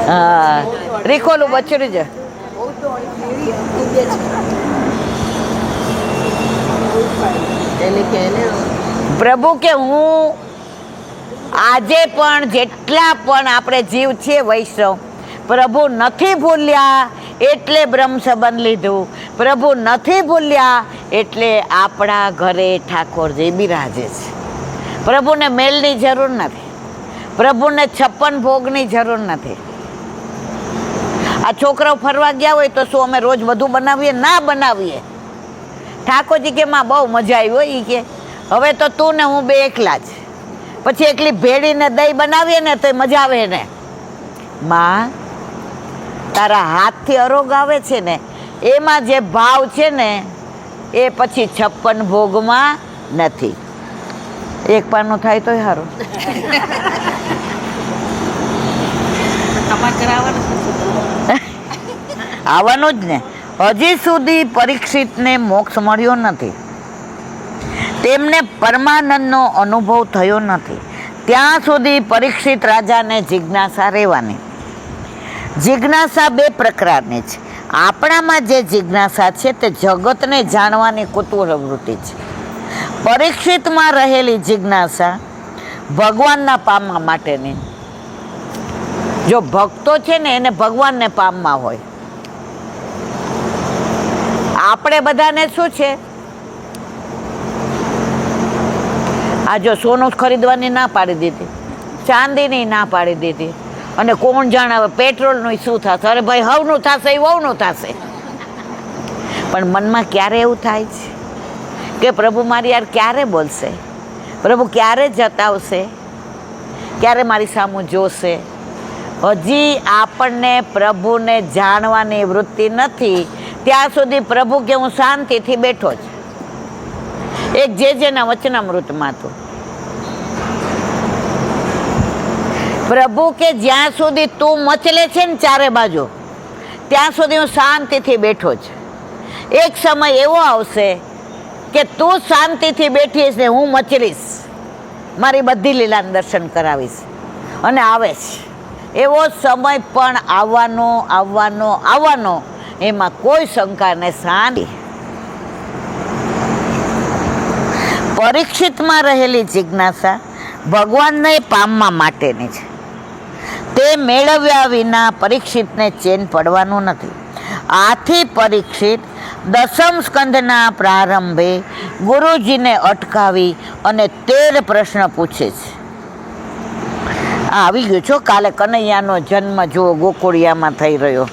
હા રીખોલું બચડ્યું છે. પ્રભુ કે હું આજે પણ જેટલા પણ આપણે જીવ છે વૈષ્ણવ, પ્રભુ નથી ભૂલ્યા એટલે બ્રહ્મ સંબંધ લીધું. પ્રભુ નથી ભૂલ્યા એટલે આપણા ઘરે ઠાકોરજી બિરાજે છે. પ્રભુને મેલની જરૂર નથી, પ્રભુને 56 ભોગની જરૂર નથી. આ છોકરાઓ ફરવા ગયા હોય તો શું અમે રોજ બધું બનાવીએ? ના બનાવીએ. ઠાકોરજી કે માં બહુ મજા આવી હોય. એ કે હવે તો તું ને હું બે એકલા જ, પછી એકલી ભેળીને દહીં બનાવીએ ને તો મજા આવે ને. માં તારા હાથથી અરોગ આવે છે ને એમાં જે ભાવ છે ને એ પછી 56 ભોગમાં નથી. એક પાનું થાય તોય સારું. આવવાનું જ ને. હજી સુધી પરીક્ષિતને મોક્ષ મળ્યો નથી, તેમને પરમાનંદનો અનુભવ થયો નથી. ત્યાં સુધી પરીક્ષિત રાજાને જિજ્ઞાસા રહેવાની. જિજ્ઞાસા બે પ્રકારની છે. આપણામાં જે જિજ્ઞાસા છે તે જગતને જાણવાની કુતૂહલ વૃત્તિ છે. પરીક્ષિતમાં રહેલી જિજ્ઞાસા ભગવાનના પામવા માટેની. જો ભક્તો છે ને એને ભગવાનને પામવા હોય. આપણે બધાને શું છે, આ જો સોનું ખરીદવાની ના પાડી દીધી, ચાંદીની ના પાડી દીધી, અને કોણ જાણે હવે પેટ્રોલનું શું થશે? અરે ભાઈ હવનું થશે એ વહુનું થશે. પણ મનમાં ક્યારે એવું થાય છે કે પ્રભુ મારી યાર ક્યારે બોલશે? પ્રભુ ક્યારે જતાવશે? ક્યારે મારી સામું જોશે? હજી આપણને પ્રભુને જાણવાની વૃત્તિ નથી. ત્યાં સુધી પ્રભુ કે હું શાંતિથી બેઠો જ. એક જેના વચનામૃતમાં હતું પ્રભુ કે જ્યાં સુધી તું મચલે છે ને ચારે બાજુ, ત્યાં સુધી હું શાંતિથી બેઠો જ. એક સમય એવો આવશે કે તું શાંતિથી બેઠીશ ને હું મચલીશ, મારી બધી લીલાનું દર્શન કરાવીશ. અને આવે છે એવો સમય પણ આવવાનો, એમાં કોઈ શંકા ને શાંતિ. પરીક્ષિતમાં રહેલી જિજ્ઞાસા ભગવાનને પામવા માટેની છે. તે મેળવ્યા વિના પરીક્ષિતને ચેન પડવાનું નથી. આથી પરીક્ષિત 10મ સ્કંદના પ્રારંભે ગુરુજીને અટકાવી અને 13 પ્રશ્ન પૂછે છે. આવી ગયું છો. કાલે કનૈયાનો જન્મ જો ગોકુળિયામાં થઈ રહ્યો.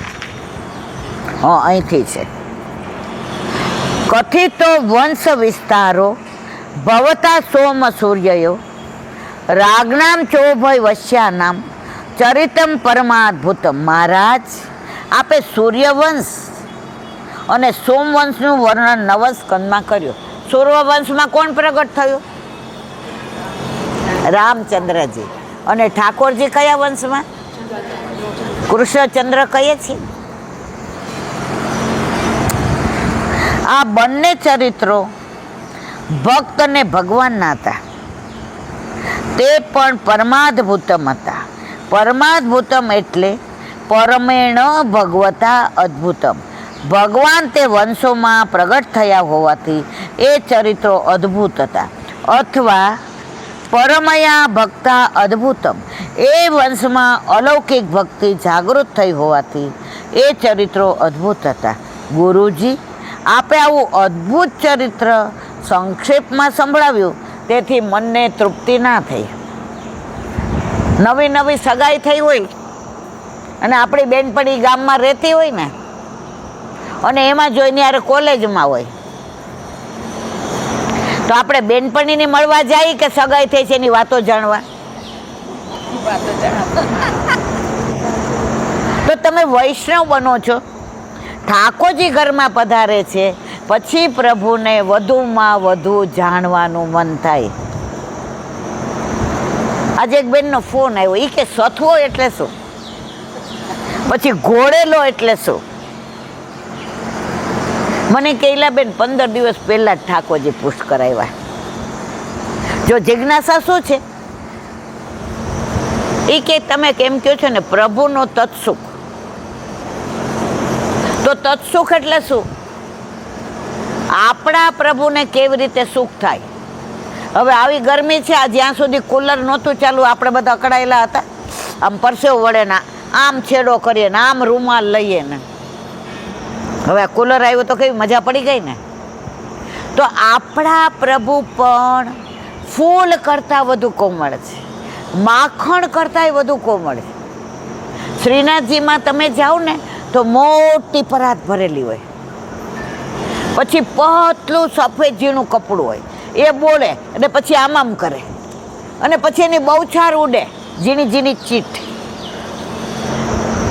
અહીંથી છે. કથિતો વંશ વિસ્તારો ભવતા સોમ સૂર્યયો રાગનામ ચોભય વશ્યાનામ ચરિતમ પરમાદ્ભુતમ. મહારાજ આપે સૂર્યવંશ અને સોમવંશનું વર્ણન 9 સ્કંદમાં કર્યું. સૂર્યવંશમાં કોણ પ્રગટ થયું? રામચંદ્રજી. અને ઠાકોરજી કયા વંશમાં? કૃષ્ણચંદ્ર કહીએ છીએ. આ બંને ચરિત્રો ભક્ત અને ભગવાનના હતા. તે પણ પરમાદ્ભુતમ હતા. પરમાદ્ભુતમ એટલે પરમેણ ભગવતા અદ્ભુતમ. ભગવાન તે વંશોમાં પ્રગટ થયા હોવાથી એ ચરિત્રો અદ્ભુત હતા. અથવા પરમયા ભક્તા અદ્ભુતમ, એ વંશમાં અલૌકિક ભક્તિ જાગૃત થઈ હોવાથી એ ચરિત્રો અદ્ભુત હતા. ગુરુજી આપે આવું અદ્ભુત ચરિત્ર સંક્ષેપમાં સંભળાવ્યું, તેથી મનને તૃપ્તિ ના થઈ. નવી સગાઈ થઈ હોય અને આપણી બેનપણી ગામમાં રહેતી હોય ને, અને એમાં જોઈને યાર કોલેજમાં હોય, તો આપણે બેનપણીને મળવા જાય કે સગાઈ થઈ છે એની વાતો જાણવા? તો તમે વૈષ્ણવ બનો છો, ઠાકોરજી ઘરમાં પધારે છે, પછી પ્રભુને વધુમાં વધુ જાણવાનું મન થાય. આજે એક બેનનો ફોન આવ્યો. એ કે સથવો એટલે શું, પછી ઘોડેલો એટલે શું? મને કહેલા બેન 15 દિવસ પહેલા જ ઠાકોરજી પુષ્ટ કરાવ્યા. જો જિજ્ઞાસા શું છે? એ કે તમે કેમ કહો છો ને પ્રભુનો તત્સુખ. તો તત્સુખ એટલે શું? આપણા પ્રભુને કેવી રીતે સુખ થાય. હવે આવી ગરમી છે, આ જ્યાં સુધી કુલર નહોતું ચાલુ આપણે બધા અકળાયેલા હતા, આમ પરસેવો વળે ને આમ છેડો કરીએ ને આમ રૂમાલ લઈએ ને. હવે આ કુલર આવ્યું તો કેવી મજા પડી ગઈ ને. તો આપણા પ્રભુ પણ ફૂલ કરતાં વધુ કોમળ છે, માખણ કરતાંય વધુ કોમળ છે. શ્રીનાથજીમાં તમે જાઓ ને તો મોટી પરાત ભરેલી હોય, પછી પતલું સફેદ ઝીણું કપડું હોય, એ બોલે અને પછી આમ કરે અને પછી એની બહુછાર ઉડે, ઝીણી ઝીણી ચીટ.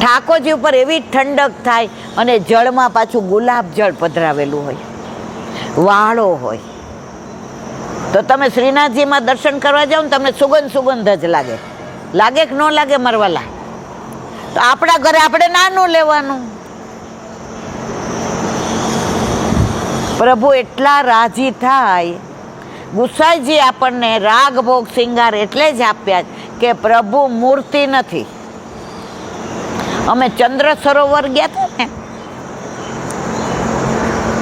ઠાકોરજી ઉપર એવી ઠંડક થાય અને જળમાં પાછું ગુલાબ જળ પધરાવેલું હોય, વાળો હોય. તો તમે શ્રીનાથજીમાં દર્શન કરવા જાઓ ને તમને સુગંધ જ લાગે. લાગે કે ન લાગે મરવાલા? તો આપણા ઘરે આપણે નાનું લેવાનું. પ્રભુ એટલા રાજી થાય. ગુસાઈજી આપણને રાગ ભોગ શિંગાર એટલે જ આપ્યા કે પ્રભુ મૂર્તિ નથી. અમે ચંદ્ર સરોવર ગયા હતા ને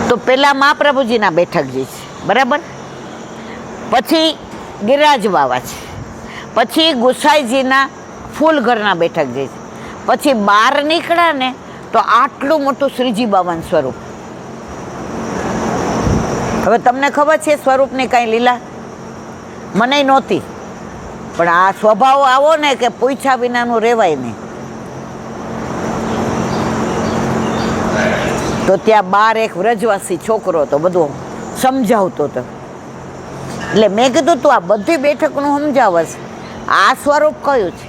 તો પેલા મહાપ્રભુજીના બેઠકજી છે, બરાબર, પછી ગિરિરાજ બાવા છે, પછી ગુસાઈજીના ફૂલઘરના બેઠકજી છે, પછી બહાર નીકળ્યા ને તો આટલું મોટું શ્રીજી બાવાનું સ્વરૂપ. હવે તમને ખબર છે સ્વરૂપની કાંઈ લીલા? મને નહોતી, પણ આ સ્વભાવ આવો ને કે પૂછ્યા વિનાનું રહેવાય નહીં. તો ત્યાં બાર એક વ્રજવાસી છોકરો હતો, બધું સમજાવતો હતો. એટલે મેં કીધું તું આ બધી બેઠકનું સમજાવશ, આ સ્વરૂપ કયું છે?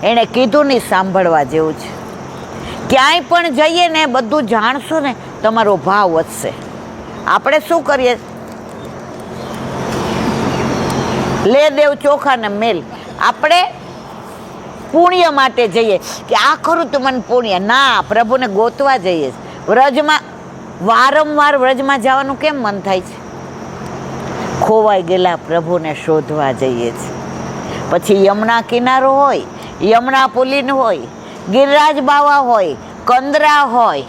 એણે કીધું નહીં, સાંભળવા જેવું છે. ક્યાંય પણ જઈએ ને બધું જાણશો ને તમારો ભાવ વધશે. આપણે શું કરીએ? લે દેવ ચોખા ને મેલ. આપણે પુણ્ય માટે જઈએ કે આ કરું તો મને પુણ્ય. ના, પ્રભુને ગોતવા જઈએ. વ્રજમાં વારંવાર વ્રજમાં જવાનું કેમ મન થાય છે? ખોવાઈ ગયેલા પ્રભુને શોધવા જઈએ છીએ. પછી યમુના કિનારો હોય, યમુના પુલીન હોય, ગિરિરાજ બાવા હોય, કંદરા હોય,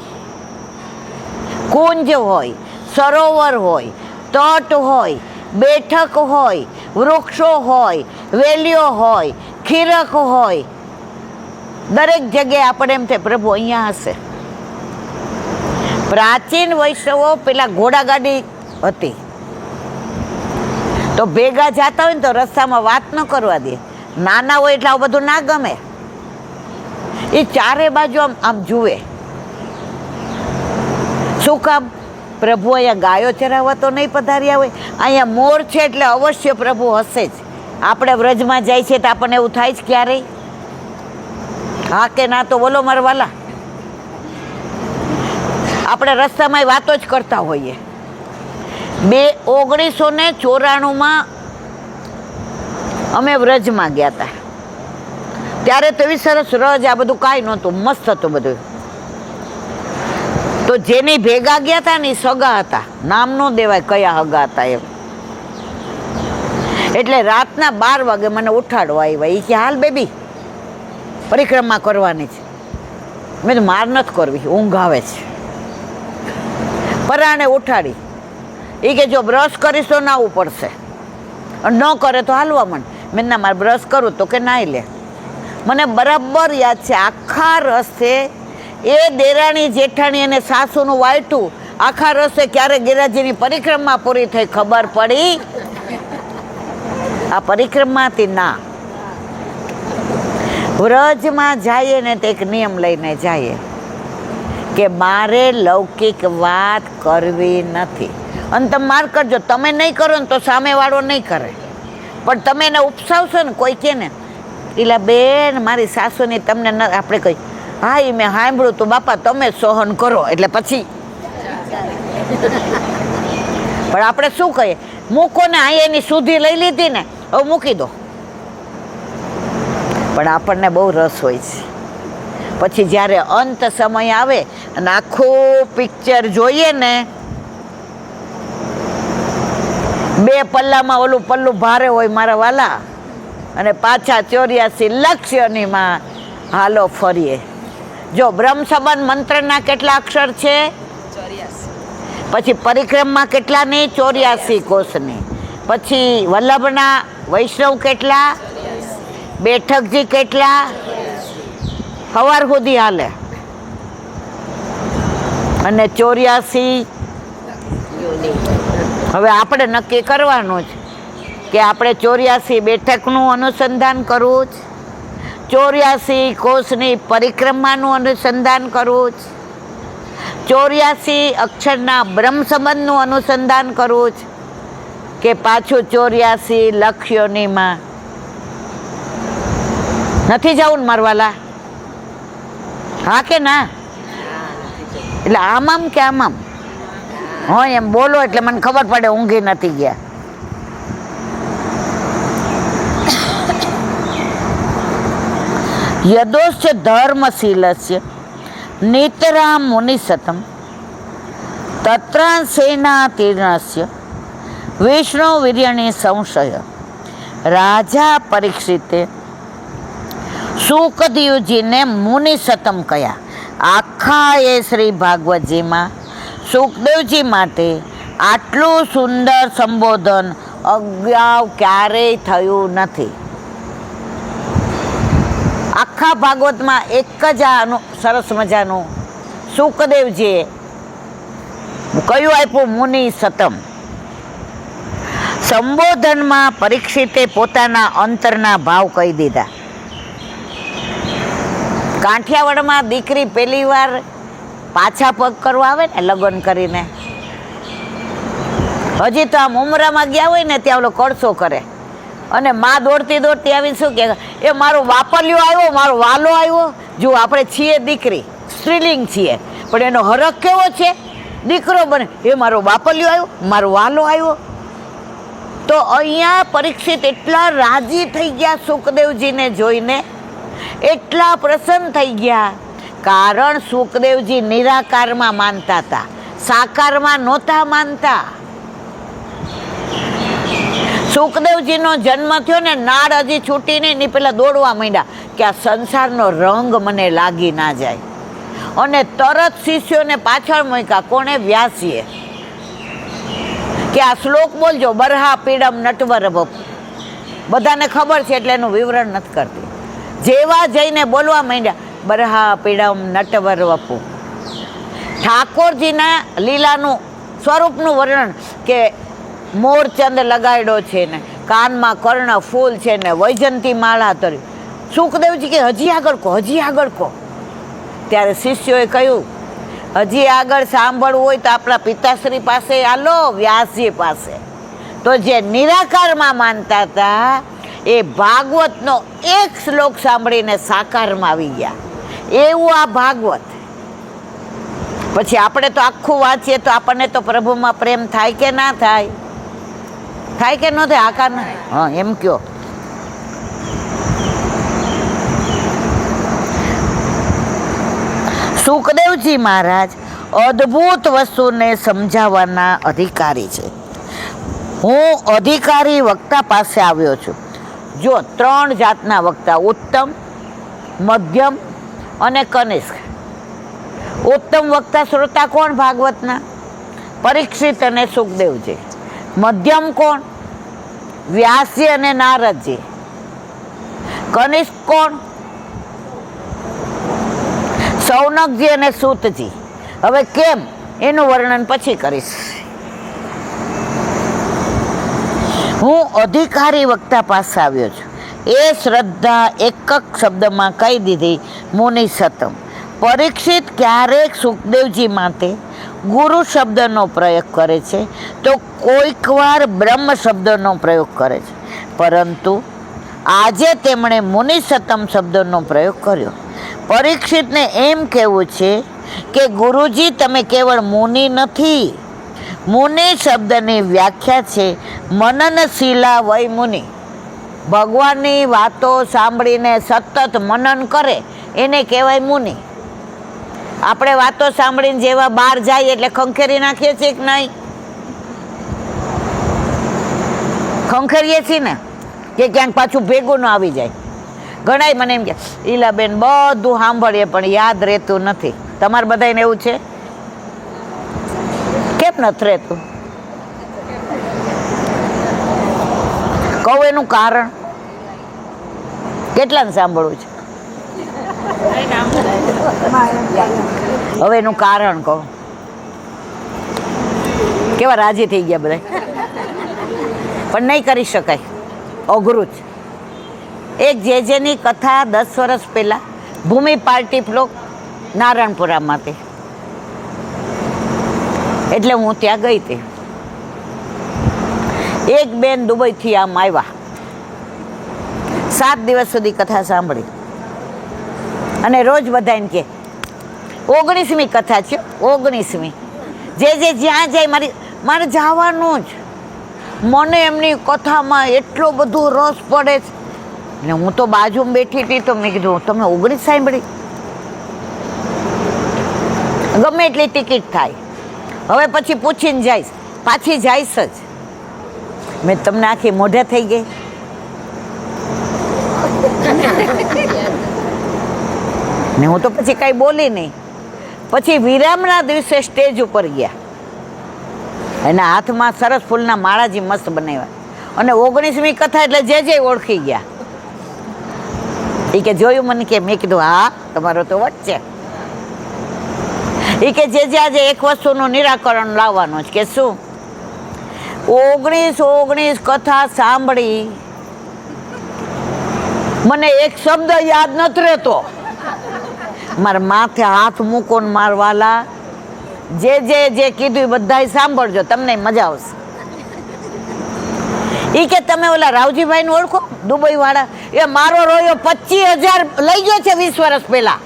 કુંજ હોય, સરોવર હોય, તટ હોય, બેઠક હોય, વૃક્ષો હોય, વેલીઓ હોય, ખીરક હોય, દરેક જગ્યાએ આપણે એમ થાય પ્રભુ અહીંયા હશે. પ્રાચીન વૈષ્ણવો પેલા ઘોડાગાડી હતી તો ભેગા જતા હોય ને તો રસ્તામાં વાત ન કરવા દે. નાના હોય એટલે આવું બધું ના ગમે. એ ચારે બાજુ આમ આમ જુએ. શું કામ? પ્રભુ અહીંયા ગાયો ચરાવવા તો નહીં પધાર્યા હોય, અહીંયા મોર છે એટલે અવશ્ય પ્રભુ હશે જ. આપણે વ્રજમાં જાય છે તો આપણને એવું થાય જ ક્યારેય? હા કે ના? તો બોલો મરવાલા. આપણે રસ્તામાં વાતો જ કરતા હોઈએ. 1994 અમે વ્રજમાં ગયા હતા. ત્યારે તો એવી સરસ રજ, આ બધું કાંઈ નહોતું, મસ્ત હતું બધું. તો જેની ભેગા ગયા હતા ને સગા હતા, નામ ન દેવાય કયા હગા હતા એમ. એટલે રાતના 12 વાગે મને ઉઠાડવા આવ્યા. એ કે હાલ બેબી પરિક્રમા કરવાની છે. મેં તો માર નથી કરવી, ઊંઘ આવે છે. પરાણે ઉઠાડી. એ કે જો બ્રશ કરીશ તો નાવું પડશે, ન કરે તો હાલવા માંડ. મેં ના મારે બ્રશ કરું તો કે નાઈ લે. મને બરાબર યાદ છે આખા રસ્તે એ દેરાણી જેઠાણી અને સાસુનું વાયટું આખા રસ્તે ક્યારે ગિરિરાજજીની પરિક્રમા પૂરી થઈ ખબર પડી? આ પરિક્રમા હતી ના. વ્રજમાં જઈએ ને તો એક નિયમ લઈને જઈએ કે મારે લૌકિક વાત કરવી નથી. અને તમે માર કરજો, તમે નહીં કરો ને તો સામેવાળો નહીં કરે, પણ તમે એને ઉપસાવશો ને કોઈ કે ને એલા બેન મારી સાસુની તમને ન, આપણે કહી હા એ મેં સાંભળ્યું તો બાપા તમે સહન કરો, એટલે પછી પણ આપણે શું કહીએ? મૂકો ને, આ એની સુધી લઈ લીધી ને, હવે મૂકી દો. પણ આપણને બહુ રસ હોય છે. પછી જ્યારે અંત સમય આવે અને આખું પિક્ચર જોઈએ ને, 2 પલ્લામાં ઓલું પલ્લું ભારે હોય મારા વાલા, અને પાછા 84 લક્ષ્યોનીમાં હાલો ફરીએ. જો બ્રહ્મ સંબંધ મંત્રના કેટલા અક્ષર છે? 84. પછી પરિક્રમા કેટલાની? 84 કોષની. પછી વલ્લભના વૈષ્ણવ કેટલા? બેઠકજી કેટલા? સવાર સુધી હાલે. અને 84 હવે આપણે નક્કી કરવાનું છે કે આપણે 84 બેઠકનું અનુસંધાન કરવું જ, 84 કોષની પરિક્રમાનું અનુસંધાન કરવું જ, 84 અક્ષરના બ્રહ્મ સંબંધનું અનુસંધાન કરવું જ, કે પાછું 84 લક્ષ્યોનીમાં નથી જવું ને મારવાલા? હા કે ના? એટલે આમ કે આમ? હા એમ બોલો એટલે મને ખબર પડે ઊંઘી નથી ગયા. યદોશ્ચ ધર્મશીલસ્ય નિતરામ મુનિસતમ તત્રાંશેનાતીર્ણસ્ય વિષ્ણુ વીર્યણી સંશય રાજા પરીક્ષિતે સુખદેવજીને મુનિસતમ કયા. આખા એ શ્રી ભાગવતજીમાં સુખદેવજી માટે આટલું સુંદર સંબોધન અગાઉ ક્યારેય થયું નથી. આખા ભાગવતમાં એક જ આનું સરસ મજાનું સુખદેવજીએ કયું આપ્યું? મુનિ સતમ. સંબોધનમાં પરીક્ષિતે પોતાના અંતરના ભાવ કહી દીધા. કાઠિયાવાડમાં દીકરી પહેલી વાર પાછા પગ કરવા આવે ને લગ્ન કરીને, હજી તો આમ ઉમરામાં ગયા હોય ને ત્યાં ઓલો કળશો કરે અને માં દોડતી દોડતી આવીને શું કહે? એ મારો વાપલ્યો આવ્યો, મારો વાલો આવ્યો. જો આપણે છીએ દીકરી, સ્ત્રીલિંગ છીએ, પણ એનો હરખ કેવો છે? દીકરો બને એ મારો વાપલ્યો આવ્યો, મારો વાલો આવ્યો. તો અહીંયા પરીક્ષિત એટલા રાજી થઈ ગયા સુખદેવજીને જોઈને, એટલા પ્રસન્ન થઈ ગયા, કારણ સુખદેવજી નિરાકારમાં માનતા હતા, સાકારમાં નહોતા માનતા. સુખદેવજીનો જન્મ થયો ને, નાળ હજી છૂટી નહીં, પેલા દોડવા માંડ્યા કે આ સંસારનો રંગ મને લાગી ના જાય, અને તરત શિષ્યોને પાછળ મૂક્યા. કોણે? વ્યાસીએ. કે આ શ્લોક બોલજો, બરહા પીડમ નટવર વપુ. બધાને ખબર છે એટલે એનું વિવરણ નથી કરતી. જેવા જઈને બોલવા માંડ્યા, બરહા પીડમ નટવર વપુ. ઠાકોરજીના લીલાનું સ્વરૂપનું વર્ણન કે મોરચંદ લગાડ્યો છે ને, કાનમાં કર્ણ ફૂલ છે ને, વૈજંતી માળા તરી. સુખદેવજી કે હજી આગળ કહો, હજી આગળ કહો. ત્યારે શિષ્યોએ કહ્યું, હજી આગળ સાંભળવું હોય તો આપણા પિતાશ્રી પાસે આલો, વ્યાસજી પાસે. તો જે નિરાકારમાં માનતા હતા એ ભાગવતનો એક શ્લોક સાંભળીને સાકારમાં આવી ગયા. એવું આ ભાગવત. પછી આપણે તો આખું વાંચીએ તો આપણને તો પ્રભુમાં પ્રેમ થાય કે ના થાય? થાય કે ન થાય? આકાર ના? હા એમ કયો. સુખદેવજી મહારાજ અદ્ભુત વસ્તુને સમજાવવાના અધિકારી છે. હું અધિકારી વક્તા પાસે આવ્યો છું. જો 3 જાતના વક્તા, ઉત્તમ, મધ્યમ અને કનિષ્ક. ઉત્તમ વક્તા શ્રોતા કોણ ભાગવતના? પરીક્ષિત અને સુખદેવજી. મધ્યમ કોણ? વ્યાસજી અને નારદજી. કનિષ્ક કોણ? સૌનકજી અને સૂતજી. હવે કેમ એનું વર્ણન પછી કરીશ. હું અધિકારી વક્તા પાસે આવ્યો છું. એ શ્રદ્ધા એક શબ્દમાં કહી દીધી, મુનિ સતમ. પરીક્ષિત ક્યારેક સુખદેવજી માટે ગુરુ શબ્દનો પ્રયોગ કરે છે તો કોઈક વાર બ્રહ્મ શબ્દનો પ્રયોગ કરે છે, પરંતુ આજે તેમણે મુનિ સતમ શબ્દનો પ્રયોગ કર્યો. પરીક્ષિતને એમ કહેવું છે કે ગુરુજી તમે કેવળ મુનિ નથી. મુનિ શબ્દની વ્યાખ્યા છે મનનશીલા વય મુનિ. ભગવાનની વાતો સાંભળીને સતત મનન કરે એને કહેવાય મુનિ. આપણે વાતો સાંભળીને જેવા બહાર જાય એટલે ખંખેરી નાખીએ છીએ કે નહીં? ખંખેરીએ છીએ ને. કે ક્યાંક પાછું ભેગું ન આવી જાય. ઘણાય મને એમ કે ઈલાબેન બધું સાંભળીએ પણ યાદ રહેતું નથી. તમારે બધાને એવું છે? કેમ નથી રહેતું? કહું એનું કારણ? કેટલાને સાંભળવું છે? હવે એનું કારણ કહો. કેવા રાજી થઈ ગયા બધા, પણ નહીં કરી શકાય, અઘરું છે. એક જેની કથા 10 વર્ષ પહેલા ભૂમિ પાર્ટી પ્લોક નારાયણપુરામાંથી, એટલે હું ત્યાં ગઈ હતી. એક બેન દુબઈથી આમ આવ્યા, 7 દિવસ સુધી કથા સાંભળી અને રોજ બધાને કે 19મી કથા છે, 19મી. જે જ્યાં જાય મારે જવાનું જ. મને એમની કથામાં એટલો બધો રસ પડે છે. ને હું તો બાજુમાં બેઠી હતી તો મેં કીધું તમે 19 સાંભળી? ગમે એટલી ટિકિટ થાય, હવે પછી પૂછીને જઈશ, પાછી જઈશ જ. મેં તમને આખી મોઢે થઈ ગઈ. ને હું તો પછી કાંઈ બોલી નહીં. પછી વિરામના દિવસે સ્ટેજ ઉપર ગયા, એના હાથમાં સરસ ફૂલના માળાજી મસ્ત બનાવ્યા અને 19મી કથા એટલે જે ઓળખી ગયા. એ કે જોયું મને કે? મેં કીધું હા, તમારો તો વટ છે. એ કે જે આજે એક વસ્તુનું નિરાકરણ લાવવાનું છે. કે શું? 19 કથા સાંભળી, મને એક શબ્દ યાદ નથી રહેતો. મારા માથે હાથ મૂકો ને મારવાલા, જે કીધું એ બધાય સાંભળજો, તમને મજા આવશે. એ કે તમે ઓલા રાવજીભાઈ નું ઓળખો, દુબઈ વાળા? એ મારો રોયો 25,000 લઈ ગયો છે 20 વર્ષ પહેલા.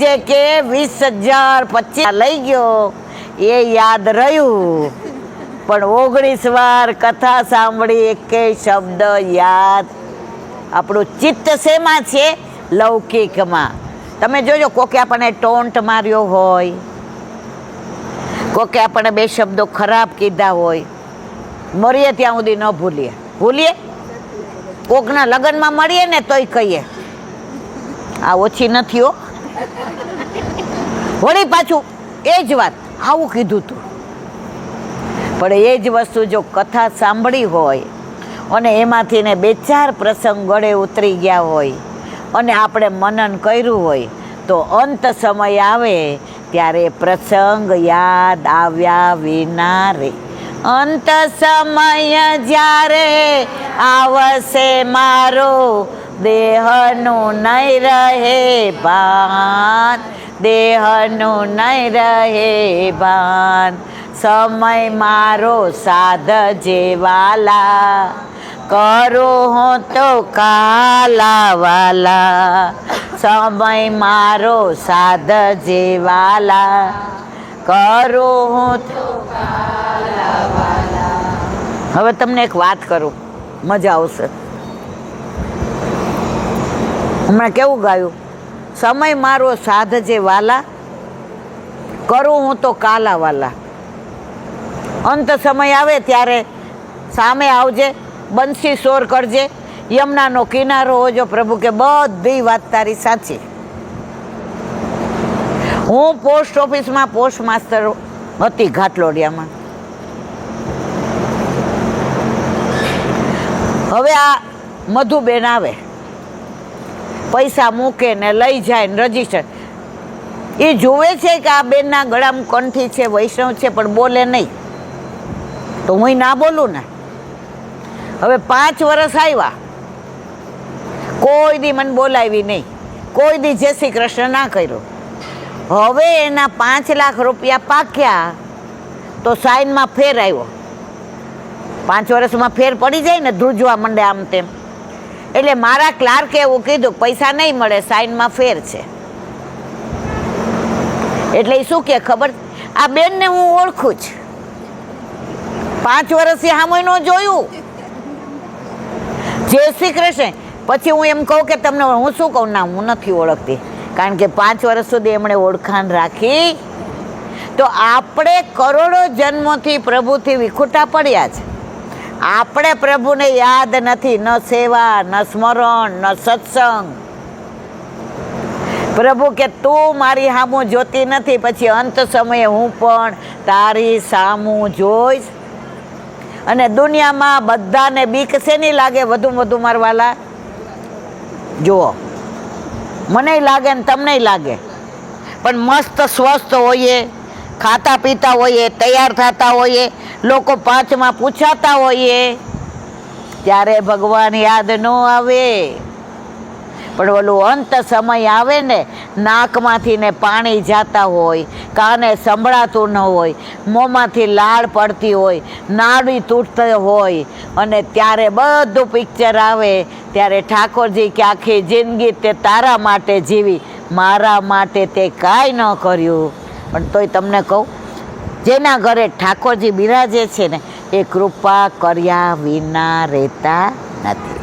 જે કે 20,000 25 લઈ ગયો એ યાદ રહ્યું, પણ 19 વાર કથા સાંભળી, એકેય શબ્દ યાદ. આપણું ચિત્ત શેમાં છે? લૌકિકમાં. તમે જોજો, કોકે આપણને ટોન્ટ માર્યો હોય, કોકે આપણને 2 શબ્દો ખરાબ કીધા હોય, મરીએ ત્યાં સુધી ન ભૂલીએ. કોકના લગ્નમાં મળીએ ને તોય કહીએ આ ઓછી નથી હો. વળી પાછું એ જ વાત, આવું કીધું તું. પણ એ જ વસ્તુ જો કથા સાંભળી હોય અને એમાંથી ને 2-4 પ્રસંગ ગળે ઉતરી ગયા હોય અને આપણે મનન કર્યું હોય, તો અંત સમય આવે ત્યારે પ્રસંગ યાદ આવ્યા વિના રે. અંત સમય જ્યારે આવશે મારો, દેહનું નહીં રહે ભાન, દેહનું નહીં રહે ભાન. સમય મારો સાધજે વાલા, કરું હું તો કાલા વાલા. સમય મારો સાધજે વાલા, કરું હું તો કાલા વાલા. હવે તમને એક વાત કરું, મજા આવશે. હમણાં કેવું ગાયું? સમય મારો સાધજે વાલા, કરું હું તો કાલા વાલા. અંત સમય આવે ત્યારે સામે આવજે, બંસી શોર કરજે, યમુનાનો કિનારો હોજો. પ્રભુ કે બધી વાત તારી સાચી. હું પોસ્ટ ઓફિસમાં પોસ્ટ માસ્ટર હતી ઘાટલોડિયામાં. હવે આ મધુબેન આવે, પૈસા મૂકે ને લઈ જાય ને રજીસ્ટર. એ જોવે છે કે આ બેનના ગળામાં કંઠી છે, વૈષ્ણવ છે, પણ બોલે નહીં. તો હું ના બોલું ને. હવે 5 વર્ષ આવ્યા, કોઈ દી મને બોલાવી નહીં, કોઈ દી જય શ્રી કૃષ્ણ ના કર્યો. હવે એના 5 લાખ રૂપિયા પાક્યા તો સાઈનમાં ફેર આવ્યો. 5 વર્ષમાં ફેર પડી જાય ને, ધ્રુજવા માંડે આમ તેમ. એટલે મારા ક્લાર્કે એવું કીધું, પૈસા નહીં મળે, સાઈનમાં ફેર છે. એટલે એ શું કે ખબર? આ બેનને હું ઓળખું છું, 5 વર્ષથી સામે ન જોયું. જય શ્રી કૃષ્ણ. પછી હું એમ કહું કે તમને હું શું કહું? ના, હું નથી ઓળખતી. કારણ કે 5 વર્ષ સુધી એમણે ઓળખાણ રાખી. તો આપણે કરોડો જન્મોથી પ્રભુથી વિખૂટા પડ્યા છે, આપણે પ્રભુને યાદ નથી, ન સેવા, ન સ્મરણ, ન સત્સંગ. પ્રભુ કે તું મારી સામું જોતી નથી, પછી અંત સમયે હું પણ તારી સામું જોઈશ. અને દુનિયામાં બધાને બીક શેની લાગે વધુ મારવાલા? જુઓ, મને લાગે ને તમને લાગે, પણ મસ્ત સ્વસ્થ હોઈએ, ખાતા પીતા હોઈએ, તૈયાર થતા હોઈએ, લોકો પાંચમાં પૂછાતા હોઈએ, ત્યારે ભગવાન યાદ ન આવે. પણ ઓલું અંત સમય આવે ને, નાકમાંથી ને પાણી જાતા હોય, કાને સંભળાતું ન હોય, મોંમાંથી લાળ પડતી હોય, નાડી તૂટતી હોય, અને ત્યારે બધું પિક્ચર આવે, ત્યારે ઠાકોરજી કે આખી જિંદગી તે તારા માટે જીવી, મારા માટે તે કાંઈ ન કર્યું. પણ તોય તમને કહું, જેના ઘરે ઠાકોરજી બિરાજે છે ને, એ કૃપા કર્યા વિના રહેતા નથી.